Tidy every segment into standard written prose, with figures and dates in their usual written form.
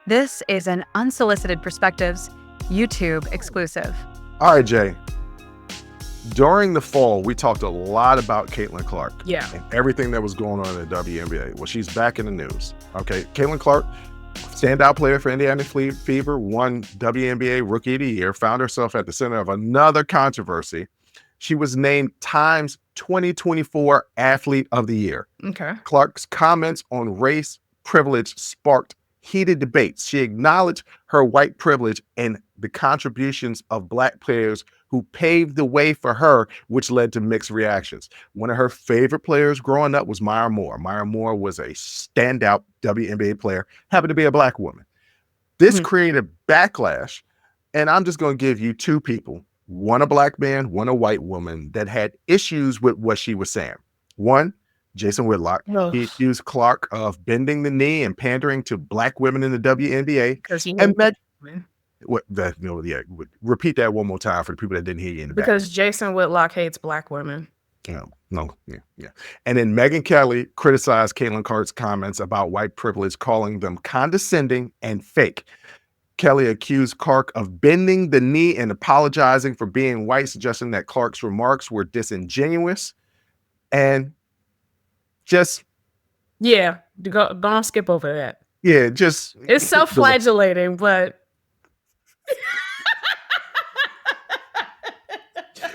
This is an Unsolicited Perspectives YouTube exclusive. All right, Jay. During the fall, we talked a lot about Caitlin Clark. Yeah. And everything that was going on in the WNBA. Well, she's back in the news. Okay. Caitlin Clark, standout player for Indiana Fever, won WNBA Rookie of the Year, found herself at the center of another controversy. She was named Time's 2024 Athlete of the Year. Okay. Clark's comments on race privilege sparked heated debates. She acknowledged her white privilege and the contributions of Black players who paved the way for her, which led to mixed reactions. One of her favorite players growing up was Maya Moore. Maya Moore was a standout WNBA player, happened to be a Black woman. This created backlash, and I'm just going to give you two people, one a Black man, one a white woman, that had issues with what she was saying. One, Jason Whitlock. Oh. He accused Clark of bending the knee and pandering to Black women in the WNBA. Because he And hates Meg- repeat that one more time for the people that didn't hear you in the back. Because Jason Whitlock hates Black women. Yeah. And then Megyn Kelly criticized Caitlin Clark's comments about white privilege, calling them condescending and fake. Kelly accused Clark of bending the knee and apologizing for being white, suggesting that Clark's remarks were disingenuous and just... Yeah, don't skip over that. Yeah, just... It's self-flagellating, but...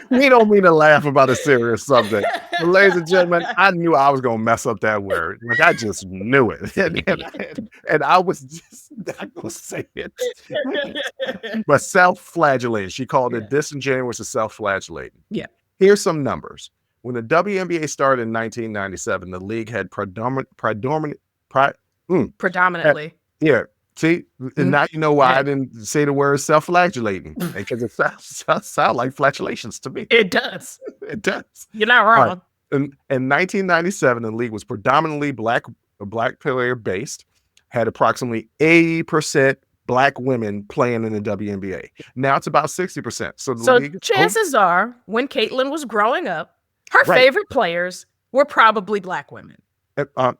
We don't mean to laugh about a serious subject. But ladies and gentlemen, I knew I was going to mess up that word. Like, I just knew it. And I was just not going to say it. But self-flagellating. She called it disingenuous and self-flagellating. Yeah. Here's some numbers. When the WNBA started in 1997, the league had predominantly. Yeah. See, and now you know why I didn't say the word self-flagellating, because it sounds like flatulations to me. It does. It does. You're not wrong. Right. In 1997, the league was predominantly black player based, had approximately 80% Black women playing in the WNBA. Now it's about 60%. So the league chances are, when Caitlin was growing up, her favorite players were probably Black women.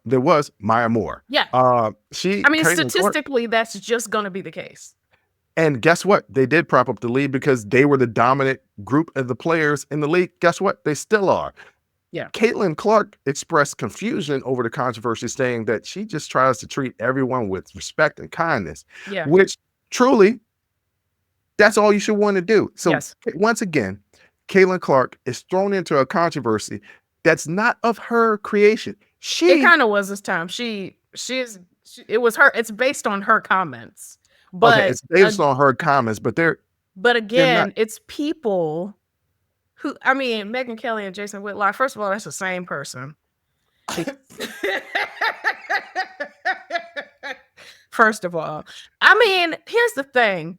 There was Maya Moore. Yeah. Statistically, that's just going to be the case. And guess what? They did prop up the league because they were the dominant group of the players in the league. Guess what? They still are. Yeah. Caitlin Clark expressed confusion over the controversy, saying that she just tries to treat everyone with respect and kindness. Yeah. Which truly, that's all you should want to do. So once again, Caitlin Clark is thrown into a controversy that's not of her creation. It kind of was this time. It was her. It's based on her comments, but it's based on her comments. But again, it's people who. I mean, Megyn Kelly and Jason Whitlock. First of all, that's the same person. First of all, I mean, here's the thing.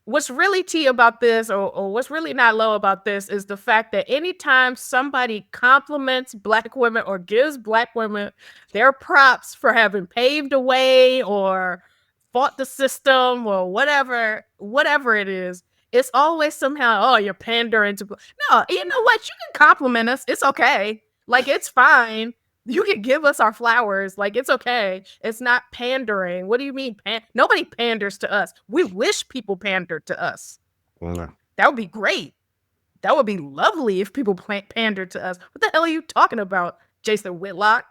What's really tea about this, or what's really not low about this, is the fact that anytime somebody compliments Black women or gives Black women their props for having paved a way or fought the system or whatever it is, it's always somehow, oh, you're pandering to... No, you know what? You can compliment us. It's okay. Like, it's fine. You can give us our flowers. Like, it's okay. It's not pandering. What do you mean? Nobody panders to us. We wish people pandered to us. Well, that would be great. That would be lovely if people pandered to us. What the hell are you talking about, Jason Whitlock?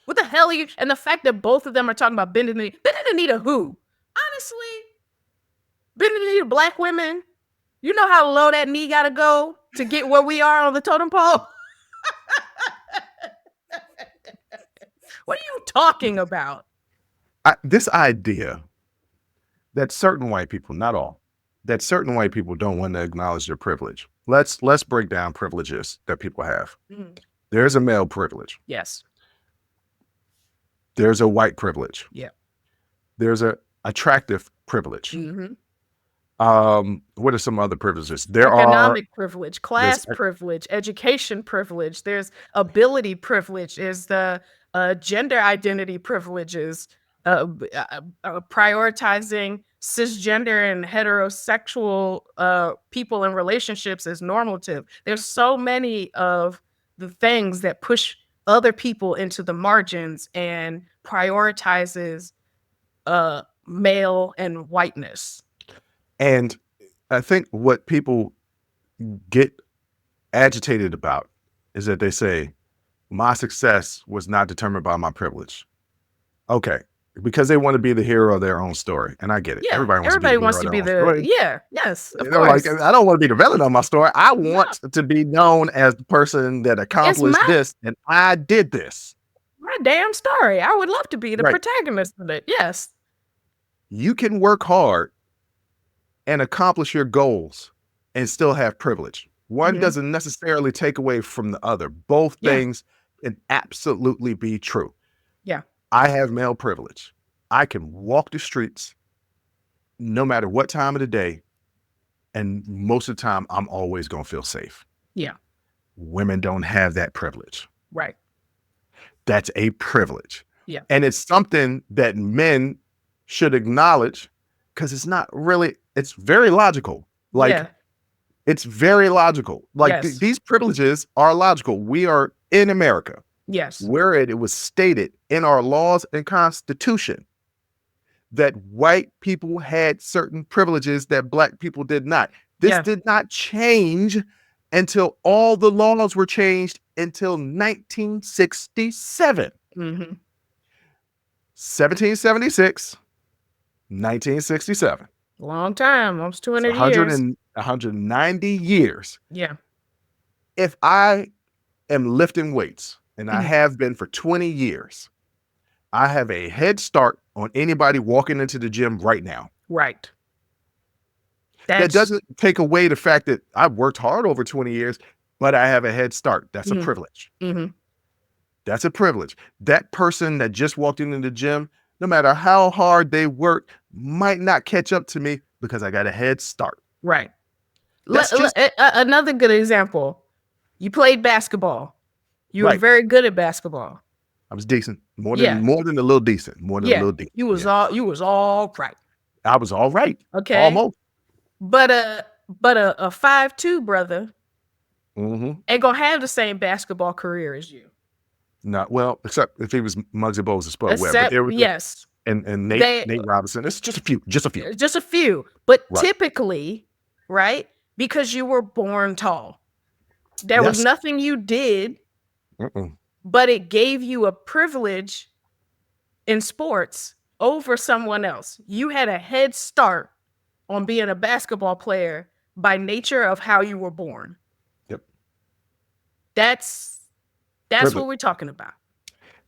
What the hell are you? And the fact that both of them are talking about bending the knee. Bending the knee to who? Honestly, bending the knee to Black women. You know how low that knee got to go to get where we are on the totem pole? What are you talking about? This idea that certain white people, not all, that certain white people don't want to acknowledge their privilege. Let's break down privileges that people have. Mm-hmm. There's a male privilege. Yes. There's a white privilege. Yeah. There's a attractive privilege. Mm-hmm. What are some other privileges? Economic privilege, class privilege, education privilege. There's ability privilege. There's the gender identity privileges, prioritizing cisgender and heterosexual people in relationships as normative. There's so many of the things that push other people into the margins and prioritizes male and whiteness. And I think what people get agitated about is that they say, my success was not determined by my privilege. Okay. Because they want to be the hero of their own story. And I get it. Yeah, Everybody wants to be the hero of their own story. yeah, yes, of They're like, course. I don't want to be the villain of my story. I want to be known as the person that accomplished this, and I did this. My damn story. I would love to be the Right. protagonist of it. Yes. You can work hard and accomplish your goals and still have privilege. One doesn't necessarily take away from the other. Both things can absolutely be true. Yeah. I have male privilege. I can walk the streets no matter what time of the day, and most of the time, I'm always going to feel safe. Yeah. Women don't have that privilege. Right. That's a privilege. Yeah. And it's something that men should acknowledge, because it's not really, it's very logical. Like, it's very logical. Like, these privileges are logical. We are in America. Yes. Where it was stated in our laws and constitution that white people had certain privileges that black people did not. This did not change until all the laws were changed until 1967. 1776, 1967. Long time. Almost 200 years. 190 years. Yeah. If I am lifting weights, and I have been for 20 years, I have a head start on anybody walking into the gym right now. Right. That doesn't take away the fact that I've worked hard over 20 years, but I have a head start. That's a privilege. That's a privilege. That person that just walked into the gym, no matter how hard they work, might not catch up to me because I got a head start. Right. Another good example. You played basketball. You were very good at basketball. I was decent. More than a little decent. More than a little decent. You was all right. I was all right. Okay. Almost. But a 5'2" brother ain't gonna have the same basketball career as you. Not well, except if he was Muggsy Bogues and Spud Webb. And Nate Robinson. It's just a few. Just a few. But typically, right? Because you were born tall. There was nothing you did, but it gave you a privilege in sports over someone else. You had a head start on being a basketball player by nature of how you were born. Yep. That's what we're talking about.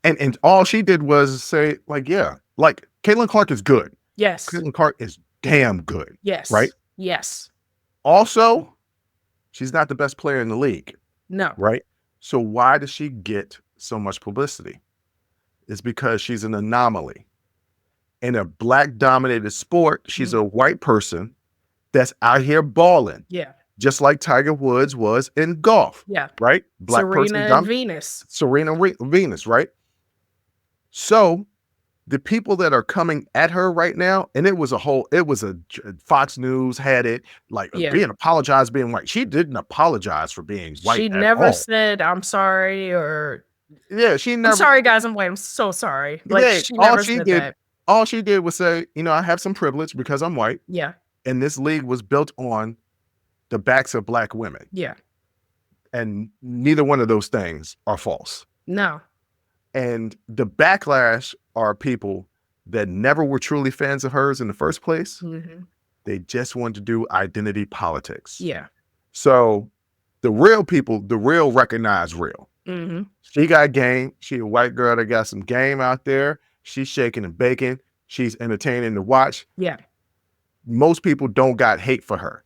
And all she did was say, like Caitlin Clark is good. Yes. Caitlin Clark is damn good. Yes. Right? Yes. Also, she's not the best player in the league. No. Right? So why does she get so much publicity? It's because she's an anomaly. In a black-dominated sport, she's a white person that's out here balling. Yeah. Just like Tiger Woods was in golf. Yeah. Right? Black Serena and Venus. Serena Venus, right? So the people that are coming at her right now, and it was a Fox News had it like being apologized being white. She didn't apologize for being white. She never said, I'm sorry, or she never. I'm sorry, guys, I'm white. I'm so sorry. Like she never said that. All she did was say, I have some privilege because I'm white. Yeah. And this league was built on the backs of black women. Yeah. And neither one of those things are false. No. And the backlash are people that never were truly fans of hers in the first place. They just wanted to do identity politics. Yeah. So the real people, the real recognize real. She got game. She a white girl that got some game out there. She's shaking and baking. She's entertaining to watch. Yeah. Most people don't got hate for her.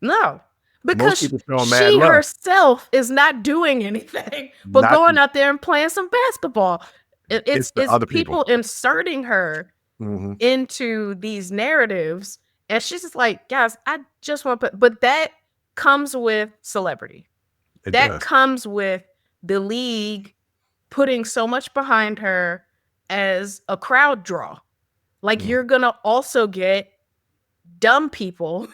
No. Because she love. herself is not doing anything but going out there and playing some basketball. It's other people inserting her into these narratives. And she's just like, guys, I just want to but that comes with celebrity. That comes with the league putting so much behind her as a crowd draw. Like you're going to also get dumb people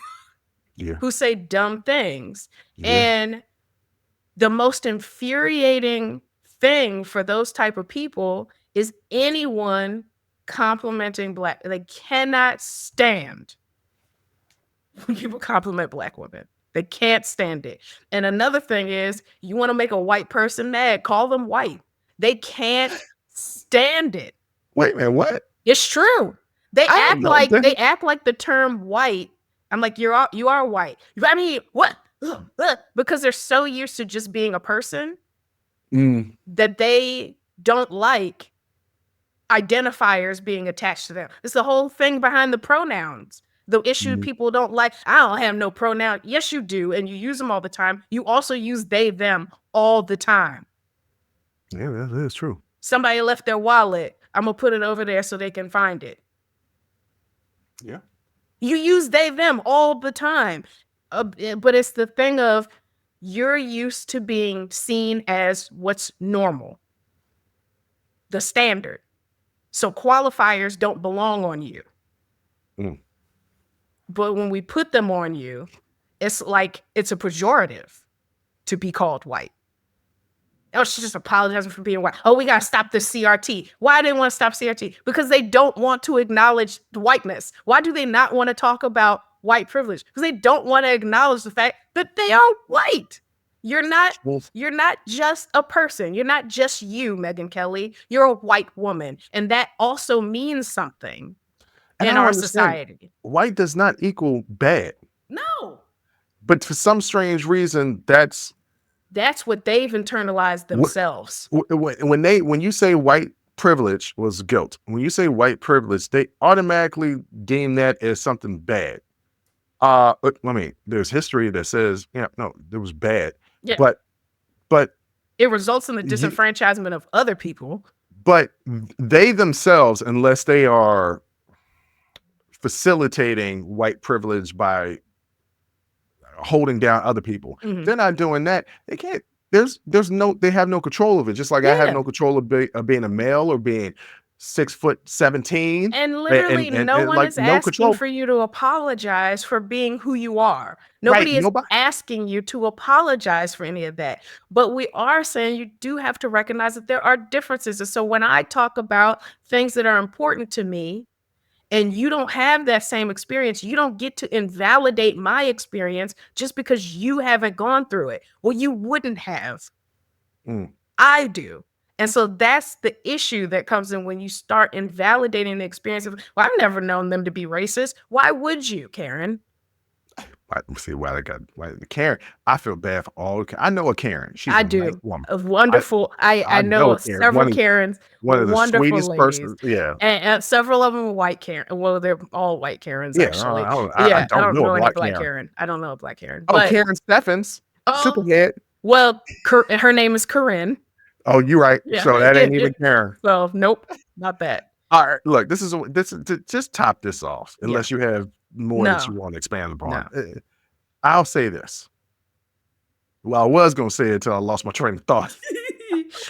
who say dumb things. And the most infuriating thing for those type of people is anyone complimenting they cannot stand when people compliment Black women. They can't stand it. And another thing is, you want to make a white person mad, call them white. They can't stand it. Wait a minute, what? It's true. They act like the term white. I'm like, you are white. I mean, what? Because they're so used to just being a person that they don't like identifiers being attached to them. It's the whole thing behind the pronouns. The issue people don't like, I don't have no pronoun. Yes, you do. And you use them all the time. You also use they, them all the time. Yeah, that is true. Somebody left their wallet. I'm going to put it over there so they can find it. Yeah. You use they, them all the time. But it's the thing of you're used to being seen as what's normal, the standard. So qualifiers don't belong on you. But when we put them on you, it's like it's a pejorative to be called white. Oh, she's just apologizing for being white. Oh, we got to stop the CRT. Why do they want to stop CRT? Because they don't want to acknowledge the whiteness. Why do they not want to talk about white privilege? Because they don't want to acknowledge the fact that they are white. You're not just a person. You're not just you, Megyn Kelly. You're a white woman. And that also means something in our society. White does not equal bad. No. But for some strange reason, that's what they've internalized themselves. When you say white privilege was guilt, when you say white privilege, they automatically deem that as something bad. There's history that says, no, it was bad. Yeah. But it results in the disenfranchisement of other people. But they themselves, unless they are facilitating white privilege by holding down other people, they're not doing that. They can't. They have no control of it. Just like I have no control of being a male or being 6'17", and literally no one is asking for you to apologize for being who you are. Nobody is asking you to apologize for any of that. But we are saying you do have to recognize that there are differences. And so when I talk about things that are important to me, and you don't have that same experience, you don't get to invalidate my experience just because you haven't gone through it. Well, you wouldn't have. I do. And so that's the issue that comes in when you start invalidating the experience of, well, I've never known them to be racist. Why would you, Karen? Karen, I feel bad for all. I know a Karen. She's a nice woman. A wonderful. I know several Karens. One of the sweetest persons. Yeah. And several of them are white Karen. Well, they're all white Karens, actually. I don't know any black Karen. I don't know a black Karen. Oh, Karen Steffens. Superhead. Well, her name is Corinne. Oh, you're right. Yeah. So that ain't even Karen. So nope, not that. All right. Look, this is just top this off, unless you have more that you want to expand upon. No. I'll say this. Well, I was going to say it until I lost my train of thought.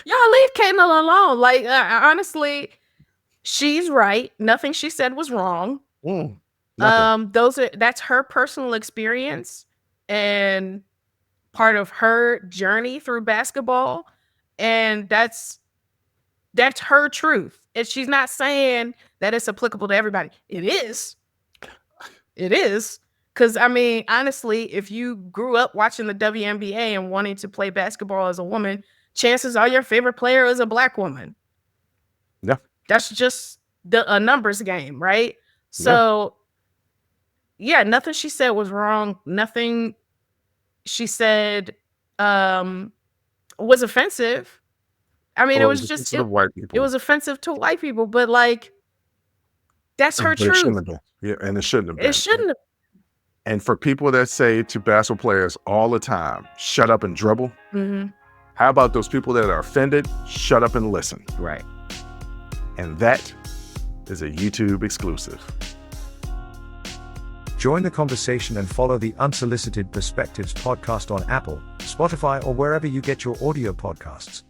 Y'all leave Caitlyn alone. Like, honestly, she's right. Nothing she said was wrong. That's her personal experience and part of her journey through basketball. And that's her truth. And she's not saying that it's applicable to everybody. It is. Because, I mean, honestly, if you grew up watching the WNBA and wanting to play basketball as a woman, chances are your favorite player is a black woman. Yeah. That's just a numbers game, right? So, nothing she said was wrong. Nothing she said was offensive. I mean, it was just white people. It was offensive to white people, but like that's her truth. It shouldn't have been. Yeah, and it shouldn't have been. It shouldn't have. And for people that say to basketball players all the time, "Shut up and dribble." How about those people that are offended? Shut up and listen. Right. And that is a YouTube exclusive. Join the conversation and follow the Unsolicited Perspectives podcast on Apple, Spotify, or wherever you get your audio podcasts.